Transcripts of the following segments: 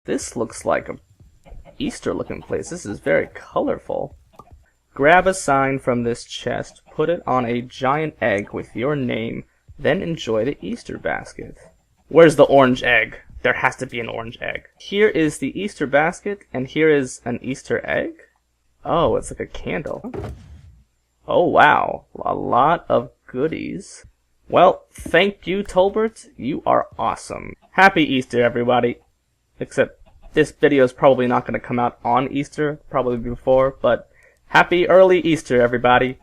This looks like a Easter looking place. This is very colorful. Grab a sign from this chest, put it on a giant egg with your name, then enjoy the Easter basket. Where's the orange egg? There has to be an orange egg. Here is the Easter basket, and here is an Easter egg? Oh, it's like a candle. Oh wow, a lot of goodies. Well, thank you, Tolbert. You are awesome. Happy Easter, everybody. Except this video is probably not going to come out on Easter, probably before, but happy early Easter, everybody.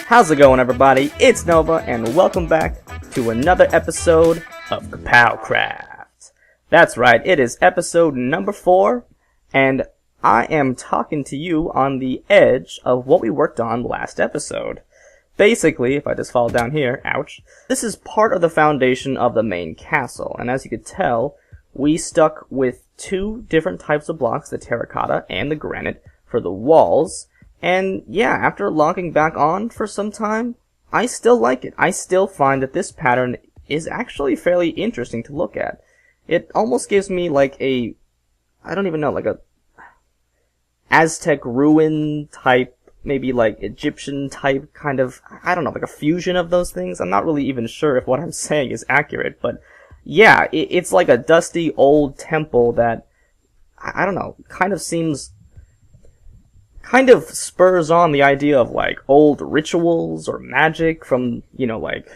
How's it going, everybody? It's Nova, and welcome back to another episode of KerPOWcraft. That's right, it is episode number 4, and I am talking to you on the edge of what we worked on last episode. Basically, if I just fall down here, ouch, this is part of the foundation of the main castle, and as you could tell, we stuck with 2 different types of blocks, the terracotta and the granite, for the walls. And yeah, after logging back on for some time, I still like it. I still find that this pattern is actually fairly interesting to look at. It almost gives me like a, I don't even know, like a Aztec ruin type, maybe like Egyptian type kind of, I don't know, like a fusion of those things. I'm not really even sure if what I'm saying is accurate, but yeah, it's like a dusty old temple that, I don't know, kind of spurs on the idea of like old rituals or magic from, you know, like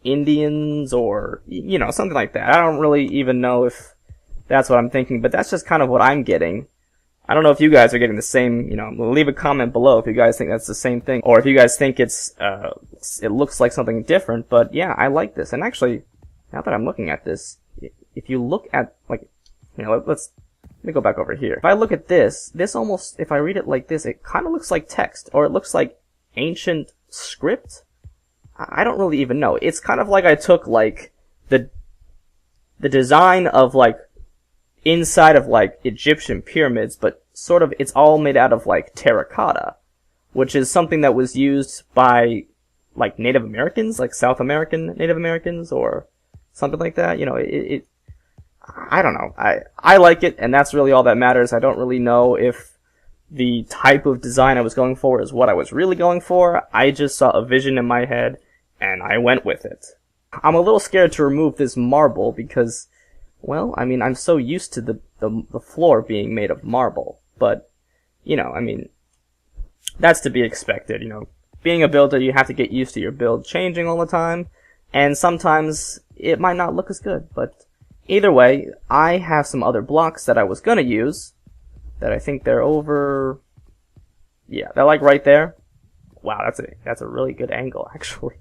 Indians or, you know, something like that. I don't really even know if that's what I'm thinking, but that's just kind of what I'm getting. I don't know if you guys are getting the same, you know, leave a comment below if you guys think that's the same thing, or if you guys think it looks like something different, but yeah, I like this. And actually, now that I'm looking at this, if you look at, like, you know, let me go back over here. If I look at this almost, if I read it like this, it kind of looks like text, or it looks like ancient script. I don't really even know. It's kind of like I took, like, the design of, like, inside of, like, Egyptian pyramids, but sort of, it's all made out of, like, terracotta, which is something that was used by, like, Native Americans, like South American Native Americans, or something like that. You know, I don't know. I like it, and that's really all that matters. I don't really know if the type of design I was going for is what I was really going for. I just saw a vision in my head, and I went with it. I'm a little scared to remove this marble because, well, I mean, I'm so used to the floor being made of marble. But, you know, I mean, that's to be expected, you know. Being a builder, you have to get used to your build changing all the time, and sometimes it might not look as good, but either way, I have some other blocks that I was gonna use, that I think they're over, yeah, they're like right there. Wow, that's a really good angle, actually.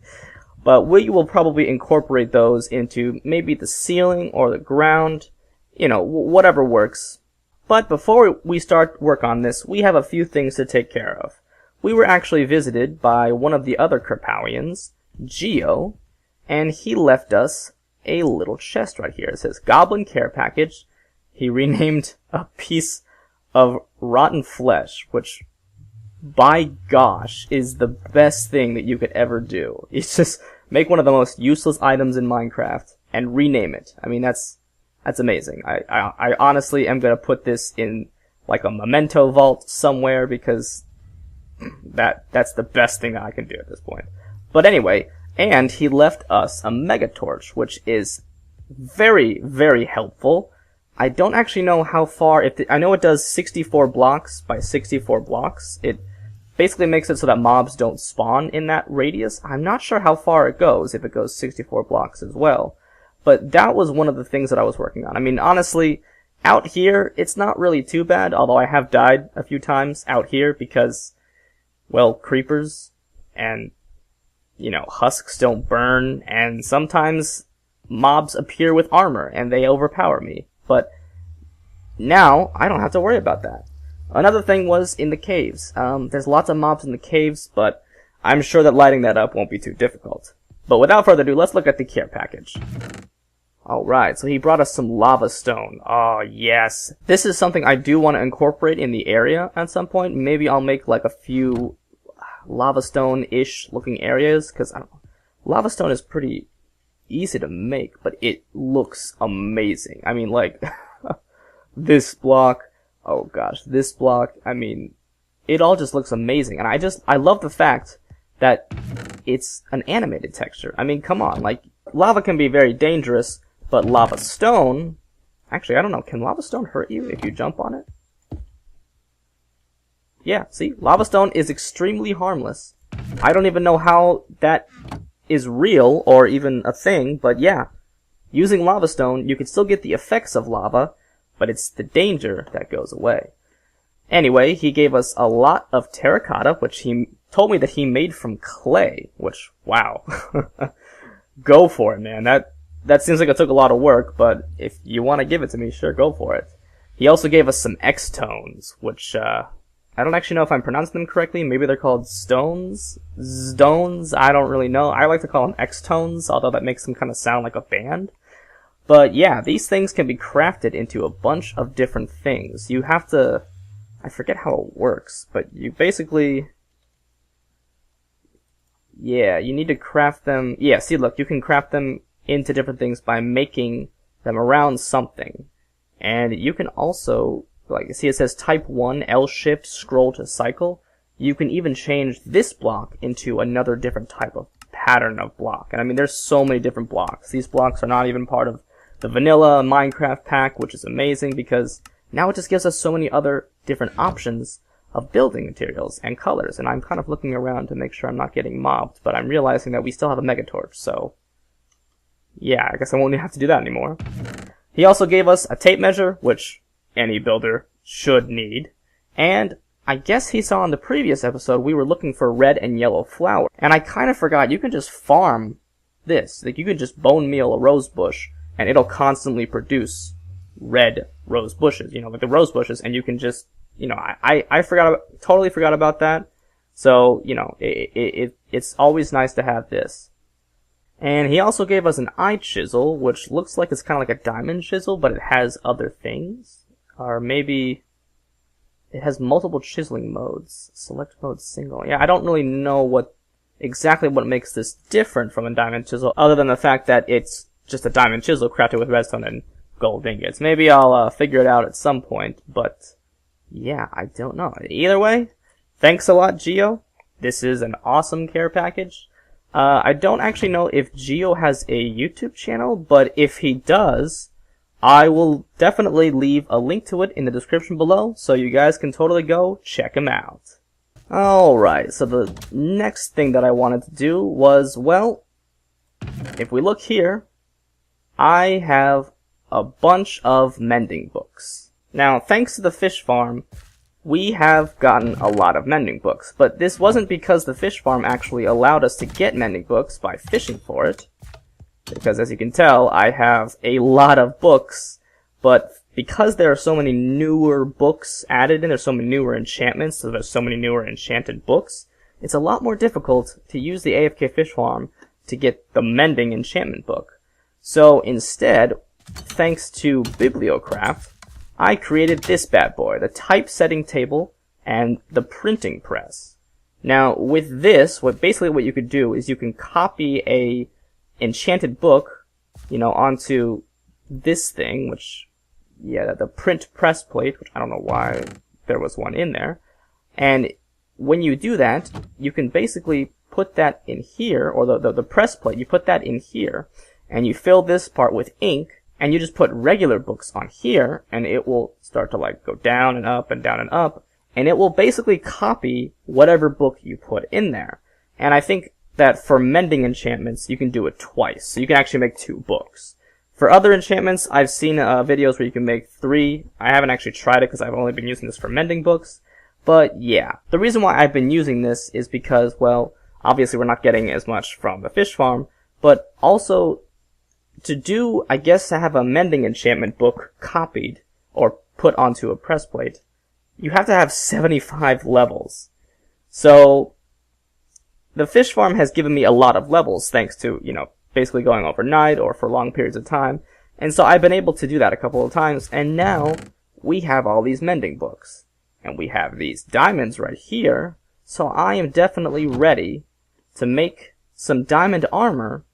But we will probably incorporate those into maybe the ceiling or the ground, you know, whatever works. But before we start work on this, we have a few things to take care of. We were actually visited by one of the other Kerpowians, Geo, and he left us a little chest right here. It says Goblin Care Package. He renamed a piece of rotten flesh, which, by gosh, is the best thing that you could ever do. It's just make one of the most useless items in Minecraft and rename it. I mean, that's amazing. I honestly am gonna put this in like a memento vault somewhere because that's the best thing that I can do at this point. But anyway, and he left us a mega torch, which is very, very helpful. I don't actually know how far, I know it does 64 blocks by 64 blocks. It basically makes it so that mobs don't spawn in that radius. I'm not sure how far it goes, if it goes 64 blocks as well. But that was one of the things that I was working on. I mean, honestly, out here, it's not really too bad, although I have died a few times out here because, well, creepers and, you know, husks don't burn, and sometimes mobs appear with armor and they overpower me. But now I don't have to worry about that. Another thing was in the caves. There's lots of mobs in the caves, but I'm sure that lighting that up won't be too difficult. But without further ado, let's look at the care package. Alright, so he brought us some lava stone. Oh, yes. This is something I do want to incorporate in the area at some point. Maybe I'll make like a few lava stone-ish looking areas, because I don't know. Lava stone is pretty easy to make, but it looks amazing. I mean, like, this block, oh gosh, this block, I mean, it all just looks amazing. And I love the fact that it's an animated texture. I mean, come on, like, lava can be very dangerous, but lava stone, actually, I don't know, can lava stone hurt you if you jump on it? Yeah, see, lava stone is extremely harmless. I don't even know how that is real or even a thing, but yeah, using lava stone, you can still get the effects of lava, but it's the danger that goes away. Anyway, he gave us a lot of terracotta, which he told me that he made from clay, which, wow. Go for it, man. That seems like it took a lot of work, but if you want to give it to me, sure, go for it. He also gave us some X-tones, which, I don't actually know if I'm pronouncing them correctly. Maybe they're called stones? Stones? I don't really know. I like to call them X-tones, although that makes them kind of sound like a band. But yeah, these things can be crafted into a bunch of different things. You have to... I forget how it works, but you basically... Yeah, you need to craft them... Yeah, see, look, you can craft them into different things by making them around something. And you can also... Like, see, it says type 1, L shift, scroll to cycle. You can even change this block into another different type of pattern of block. And I mean, there's so many different blocks. These blocks are not even part of the vanilla Minecraft pack, which is amazing because now it just gives us so many other different options of building materials and colors. And I'm kind of looking around to make sure I'm not getting mobbed, but I'm realizing that we still have a Megatorch, so yeah, I guess I won't have to do that anymore. He also gave us a tape measure, which any builder should need. And I guess he saw in the previous episode we were looking for red and yellow flower. And I kind of forgot, you can just farm this. Like, you can just bone meal a rose bush, and it'll constantly produce red rose bushes, you know, like the rose bushes, and you can just, you know, I totally forgot about that. So, you know, it's always nice to have this. And he also gave us an eye chisel, which looks like it's kind of like a diamond chisel, but it has other things. Or maybe it has multiple chiseling modes. Select mode single. Yeah, I don't really know exactly what makes this different from a diamond chisel, other than the fact that it's just a diamond chisel crafted with redstone and gold ingots. Maybe I'll figure it out at some point, but yeah, I don't know. Either way, thanks a lot, Geo. This is an awesome care package. I don't actually know if Geo has a YouTube channel, but if he does, I will definitely leave a link to it in the description below, so you guys can totally go check him out. Alright, so the next thing that I wanted to do was, well, if we look here, I have a bunch of mending books. Now, thanks to the fish farm, we have gotten a lot of mending books, but this wasn't because the fish farm actually allowed us to get mending books by fishing for it. Because as you can tell, I have a lot of books, but because there are so many newer books added in, there's so many newer enchantments, so there's so many newer enchanted books, it's a lot more difficult to use the AFK fish farm to get the mending enchantment book. So instead, thanks to KerPOWcraft, I created this bad boy, the typesetting table and the printing press. Now, with this, basically what you could do is you can copy a enchanted book, you know, onto this thing, which, yeah, the print press plate, which I don't know why there was one in there. And when you do that, you can basically put that in here, or the press plate, you put that in here, and you fill this part with ink, and you just put regular books on here, and it will start to like go down and up and down and up, and it will basically copy whatever book you put in there. And I think that for mending enchantments, you can do it twice. So you can actually make 2 books. For other enchantments, I've seen videos where you can make 3. I haven't actually tried it because I've only been using this for mending books. But yeah, the reason why I've been using this is because, well, obviously we're not getting as much from the fish farm, but also to have a mending enchantment book copied or put onto a press plate, you have to have 75 levels. So the fish farm has given me a lot of levels thanks to, you know, basically going overnight or for long periods of time. And so I've been able to do that a couple of times, and now we have all these mending books. And we have these diamonds right here, so I am definitely ready to make some diamond armor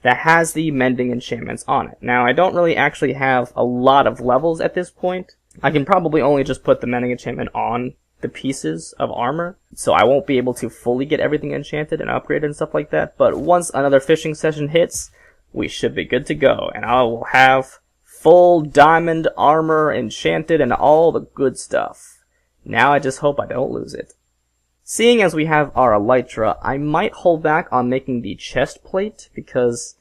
that has the mending enchantments on it. Now, I don't really actually have a lot of levels at this point. I can probably only just put the mending enchantment on the pieces of armor, so I won't be able to fully get everything enchanted and upgraded and stuff like that. But once another fishing session hits, we should be good to go, and I will have full diamond armor enchanted and all the good stuff. Now I just hope I don't lose it. Seeing as we have our elytra, I might hold back on making the chest plate, because,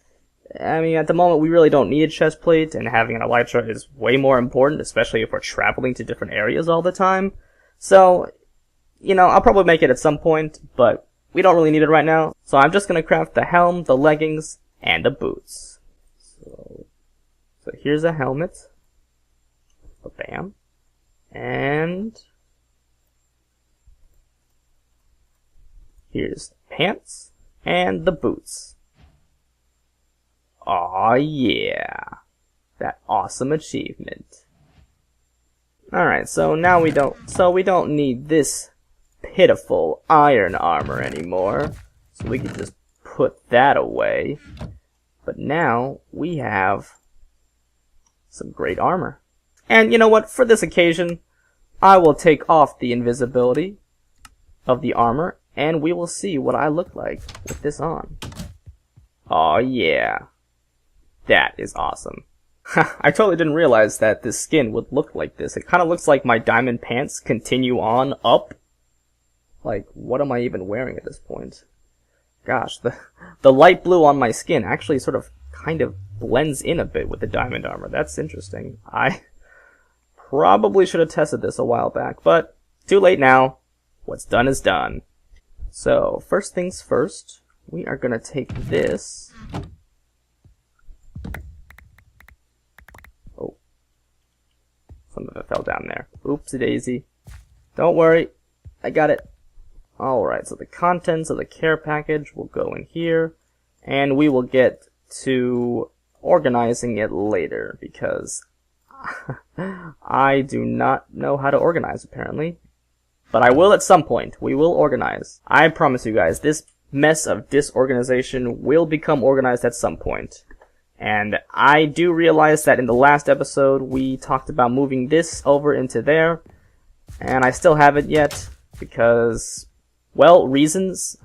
I mean, at the moment we really don't need a chest plate, and having an elytra is way more important, especially if we're traveling to different areas all the time. So, you know, I'll probably make it at some point, but we don't really need it right now. So I'm just gonna craft the helm, the leggings, and the boots. So here's a helmet. Bam. And here's the pants and the boots. Aw, yeah. That awesome achievement. Alright, so now we don't need this pitiful iron armor anymore. So we can just put that away. But now we have some great armor. And you know what? For this occasion, I will take off the invisibility of the armor, and we will see what I look like with this on. Aw, yeah. That is awesome. I totally didn't realize that this skin would look like this. It kind of looks like my diamond pants continue on up. Like, what am I even wearing at this point? Gosh, the light blue on my skin actually sort of kind of blends in a bit with the diamond armor. That's interesting. I probably should have tested this a while back, but too late now. What's done is done. So, first things first, we are going to take this. Oh. Some of it fell down there. Oopsie daisy. Don't worry. I got it. Alright, so the contents of the care package will go in here, and we will get to organizing it later, because I do not know how to organize, apparently. But I will at some point. We will organize. I promise you guys, this mess of disorganization will become organized at some point. And I do realize that in the last episode, we talked about moving this over into there, and I still haven't yet, because, well, reasons.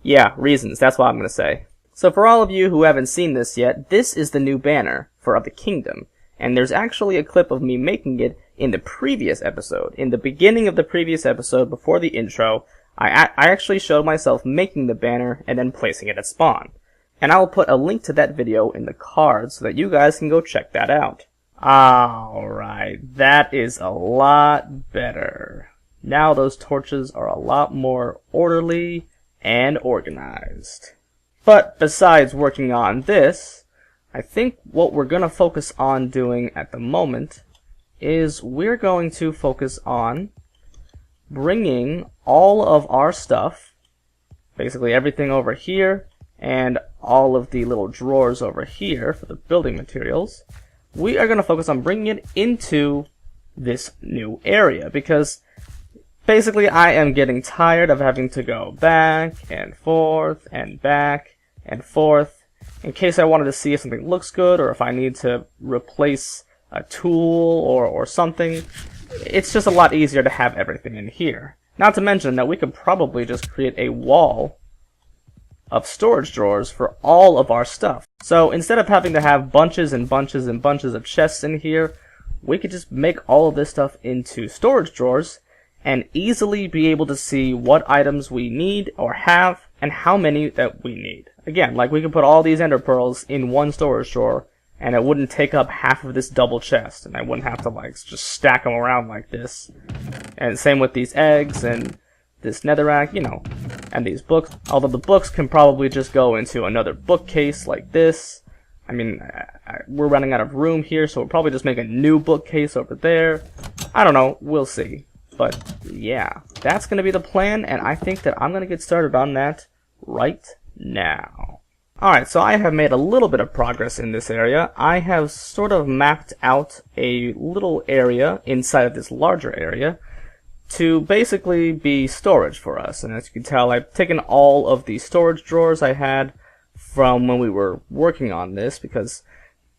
Yeah, reasons. That's what I'm going to say. So for all of you who haven't seen this yet, this is the new banner for the kingdom. And there's actually a clip of me making it in the previous episode. In the beginning of the previous episode, before the intro, I actually showed myself making the banner and then placing it at spawn. And I will put a link to that video in the card so that you guys can go check that out. Alright, that is a lot better. Now those torches are a lot more orderly and organized. But besides working on this, I think what we're going to focus on doing at the moment is we're going to focus on bringing all of our stuff, basically everything over here, and all of the little drawers over here for the building materials. We are going to focus on bringing it into this new area, because basically I am getting tired of having to go back and forth and back and forth in case I wanted to see if something looks good or if I need to replace a tool or something. It's just a lot easier to have everything in here. Not to mention that we could probably just create a wall of storage drawers for all of our stuff. So instead of having to have bunches and bunches and bunches of chests in here, we could just make all of this stuff into storage drawers and easily be able to see what items we need or have and how many that we need. Again, like we could put all these ender pearls in one storage drawer and it wouldn't take up half of this double chest, and I wouldn't have to like just stack them around like this. And same with these eggs and this netherrack, you know, and these books. Although the books can probably just go into another bookcase like this. I mean, we're running out of room here, so we'll probably just make a new bookcase over there. I don't know, we'll see. But yeah, that's going to be the plan, and I think that I'm going to get started on that right now. Alright, so I have made a little bit of progress in this area. I have sort of mapped out a little area inside of this larger area to basically be storage for us. And as you can tell, I've taken all of the storage drawers I had from when we were working on this, because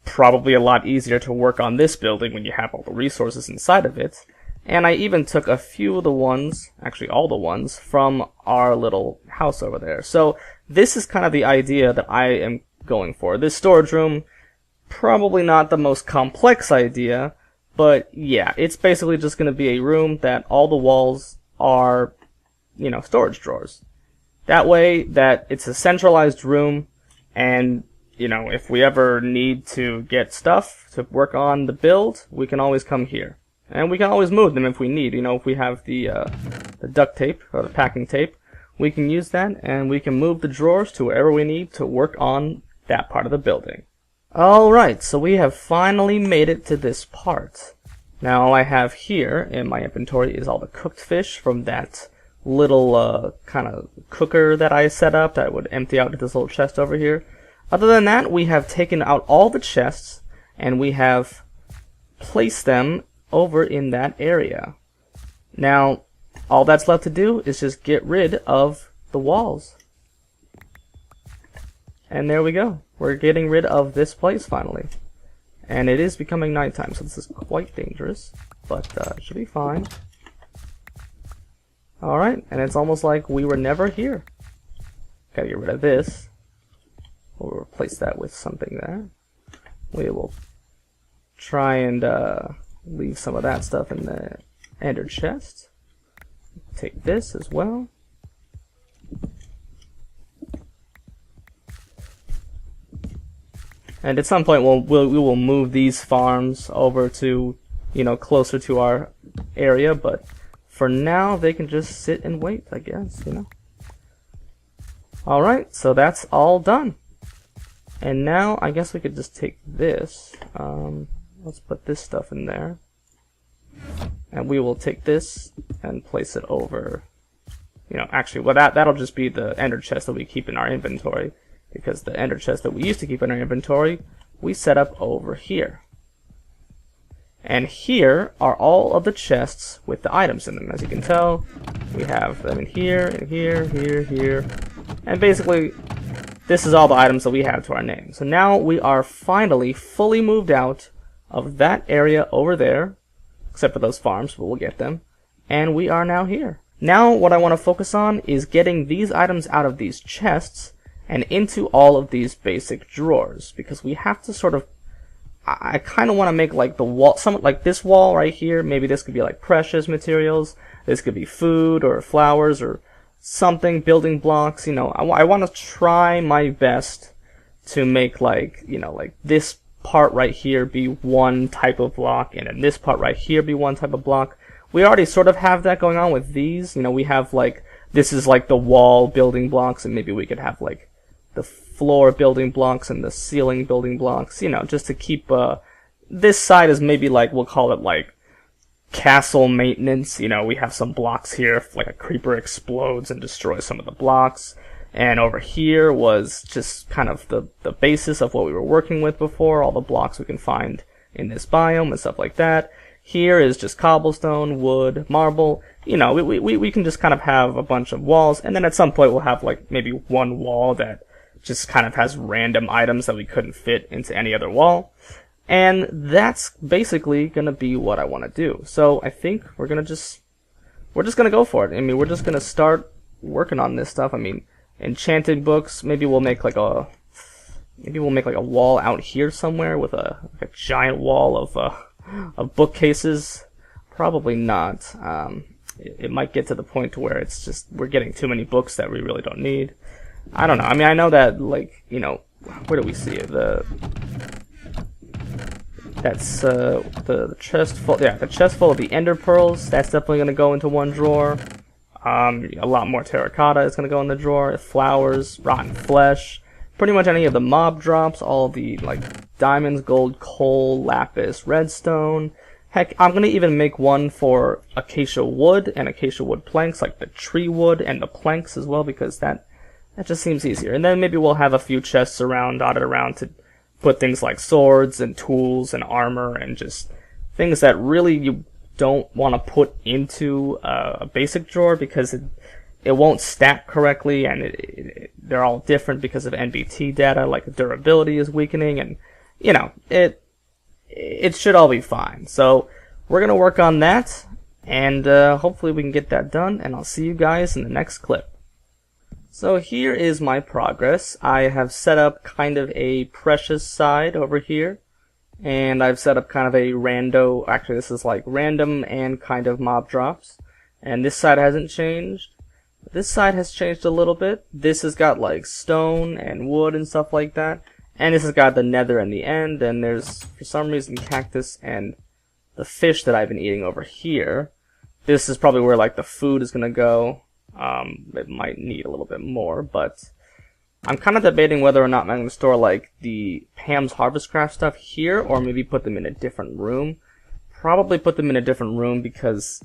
probably a lot easier to work on this building when you have all the resources inside of it. And I even took a few of the ones, actually all the ones, from our little house over there. So this is kind of the idea that I am going for. This storage room, probably not the most complex idea, but yeah, it's basically just going to be a room that all the walls are, you know, storage drawers. That way that it's a centralized room, and, you know, if we ever need to get stuff to work on the build, we can always come here. And we can always move them if we need. You know, if we have the duct tape, or the packing tape, we can use that, and we can move the drawers to wherever we need to work on that part of the building. Alright, so we have finally made it to this part. Now all I have here in my inventory is all the cooked fish from that little kind of cooker that I set up that would empty out to this little chest over here. Other than that, we have taken out all the chests, and we have placed them over in that area. Now, all that's left to do is just get rid of the walls. And there we go. We're getting rid of this place finally. And it is becoming nighttime, so this is quite dangerous, but it should be fine. Alright, and it's almost like we were never here. Gotta get rid of this. We'll replace that with something there. We will try and leave some of that stuff in the ender chest. Take this as well. And at some point we will move these farms over to, you know, closer to our area, but for now they can just sit and wait, I guess, you know. Alright, so that's all done. And now I guess we could just take this. Let's put this stuff in there. And we will take this and place it over, you know, actually, well, that'll just be the ender chest that we keep in our inventory, because the ender chest that we used to keep in our inventory, we set up over here. And here are all of the chests with the items in them. As you can tell, we have them in here, and here, here, here. And basically, this is all the items that we have to our name. So now we are finally fully moved out of that area over there, except for those farms, but we'll get them. And we are now here. Now what I want to focus on is getting these items out of these chests and into all of these basic drawers, because we have to sort of, I kind of want to make like the wall, some like this wall right here, maybe this could be like precious materials, this could be food or flowers or something, building blocks, you know. I want to try my best to make like, you know, like this part right here be one type of block, and then this part right here be one type of block. We already sort of have that going on with these, you know. We have like, this is like the wall building blocks, and maybe we could have like the floor building blocks and the ceiling building blocks, you know, just to keep this side is maybe like, we'll call it like castle maintenance. You know, we have some blocks here, if like a creeper explodes and destroys some of the blocks. And over here was just kind of the basis of what we were working with before, all the blocks we can find in this biome and stuff like that. Here is just cobblestone, wood, marble. You know, we can just kind of have a bunch of walls, and then at some point we'll have like maybe one wall that just kind of has random items that we couldn't fit into any other wall. And that's basically gonna be what I want to do. So I think we're just gonna go for it. I mean, we're just gonna start working on this stuff. I mean, enchanted books, maybe we'll make like a wall out here somewhere with a giant wall of bookcases. Probably not. It might get to the point to where it's just we're getting too many books that we really don't need. I don't know. I mean, I know that, like, you know, where do we see it? That's the chest full. Yeah, the chest full of the ender pearls. That's definitely gonna go into one drawer. A lot more terracotta is gonna go in the drawer. Flowers, rotten flesh, pretty much any of the mob drops, all the like diamonds, gold, coal, lapis, redstone. Heck, I'm gonna even make one for acacia wood and acacia wood planks, like the tree wood and the planks as well, because that That just seems easier. And then maybe we'll have a few chests around, dotted around, to put things like swords and tools and armor and just things that really you don't want to put into a basic drawer because it won't stack correctly, and they're all different because of NBT data, like durability is weakening, and you know, it should all be fine. So we're gonna work on that, and hopefully we can get that done, and I'll see you guys in the next clip. So here is my progress. I have set up kind of a precious side over here, and I've set up kind of a actually this is like random and kind of mob drops, and this side hasn't changed. This side has changed a little bit. This has got like stone and wood and stuff like that, and this has got the nether in the end, and there's for some reason cactus and the fish that I've been eating over here. This is probably where like the food is gonna go. It might need a little bit more, but I'm kind of debating whether or not I'm going to store like the Pam's Harvestcraft stuff here, or maybe put them in a different room. Probably put them in a different room because,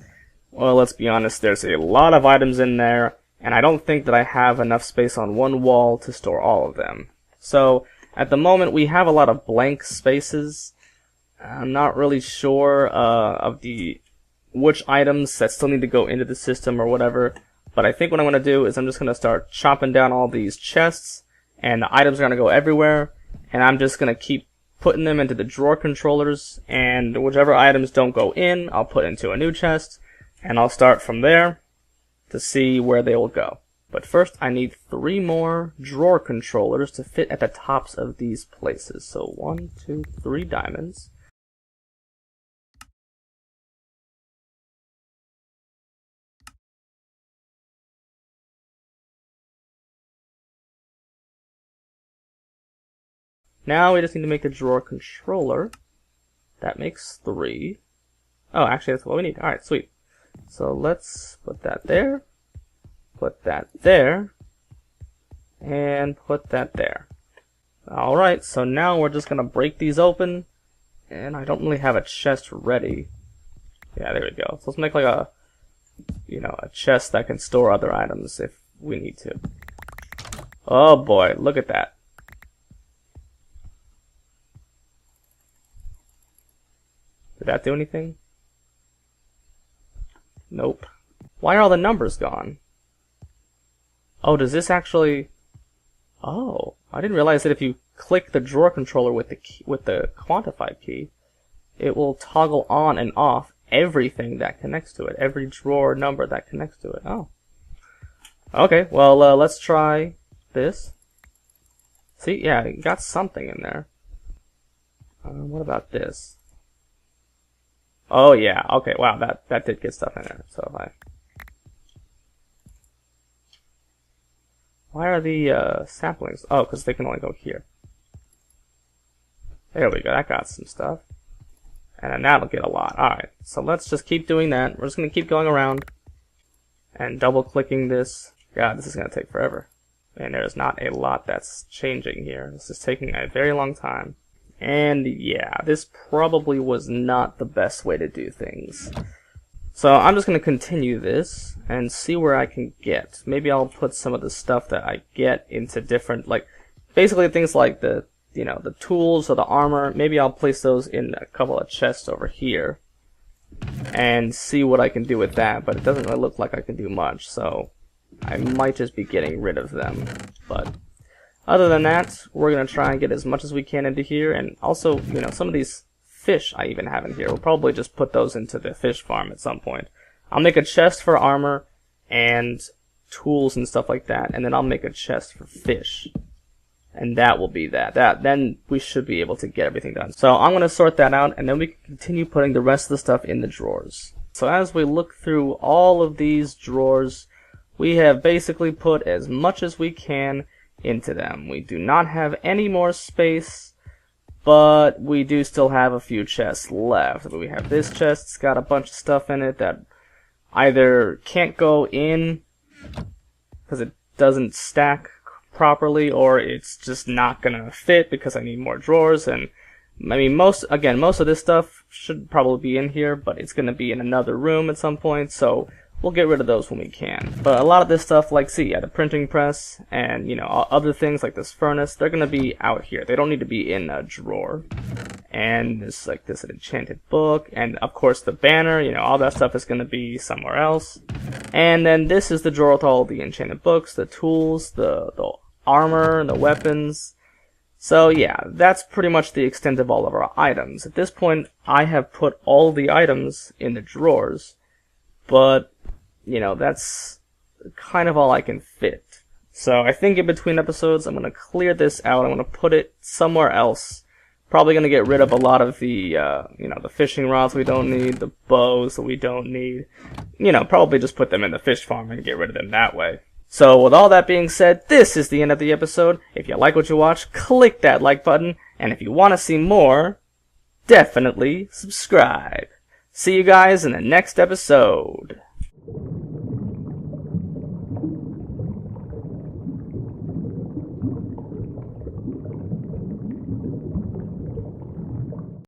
well, let's be honest, there's a lot of items in there, and I don't think that I have enough space on one wall to store all of them. So at the moment we have a lot of blank spaces. I'm not really sure of which items that still need to go into the system or whatever. But I think what I'm going to do is I'm just going to start chopping down all these chests, and the items are going to go everywhere, and I'm just going to keep putting them into the drawer controllers, and whichever items don't go in, I'll put into a new chest, and I'll start from there to see where they will go. But first, I need 3 more drawer controllers to fit at the tops of these places. So 1, 2, 3 diamonds. Now we just need to make the drawer controller. That makes 3. Oh, actually that's what we need. Alright, sweet. So let's put that there, put that there, and put that there. Alright, so now we're just gonna break these open, and I don't really have a chest ready. Yeah, there we go. So let's make like a chest that can store other items if we need to. Oh boy, look at that. Did that do anything? Nope. Why are all the numbers gone? Oh, does this actually... Oh, I didn't realize that if you click the drawer controller with the quantified key, it will toggle on and off everything that connects to it. Every drawer number that connects to it. Oh. Okay, well, let's try this. See, yeah, it got something in there. What about this? Oh yeah, okay, wow, that did get stuff in there. So why are the saplings? Oh, because they can only go here. There we go, that got some stuff. And then that'll get a lot. Alright, so let's just keep doing that. We're just going to keep going around and double clicking this. God, this is going to take forever. And there's not a lot that's changing here. This is taking a very long time. And yeah, this probably was not the best way to do things. So I'm just going to continue this and see where I can get. Maybe I'll put some of the stuff that I get into different, like, basically things like the tools or the armor. Maybe I'll place those in a couple of chests over here and see what I can do with that. But it doesn't really look like I can do much, so I might just be getting rid of them. But other than that, we're going to try and get as much as we can into here. And also, some of these fish I even have in here, we'll probably just put those into the fish farm at some point. I'll make a chest for armor and tools and stuff like that, and then I'll make a chest for fish. And that will be that. Then we should be able to get everything done. So I'm going to sort that out, and then we can continue putting the rest of the stuff in the drawers. So as we look through all of these drawers, we have basically put as much as we can into them. We do not have any more space, but we do still have a few chests left. We have this chest, it's got a bunch of stuff in it that either can't go in because it doesn't stack properly, or it's just not gonna fit because I need more drawers. And I mean, most of this stuff should probably be in here, but it's gonna be in another room at some point, so we'll get rid of those when we can. But a lot of this stuff, like, see, yeah, the printing press and, you know, other things like this furnace, they're going to be out here. They don't need to be in a drawer. And there's, like, this enchanted book, and, of course, the banner, you know, all that stuff is going to be somewhere else. And then this is the drawer with all the enchanted books, the tools, the armor, and the weapons. So, yeah, that's pretty much the extent of all of our items. At this point, I have put all the items in the drawers, but, you know, that's kind of all I can fit. So I think in between episodes, I'm going to clear this out. I'm going to put it somewhere else. Probably going to get rid of a lot of the, you know, the fishing rods we don't need, the bows that we don't need. You know, probably just put them in the fish farm and get rid of them that way. So with all that being said, this is the end of the episode. If you like what you watch, click that like button. And if you want to see more, definitely subscribe. See you guys in the next episode.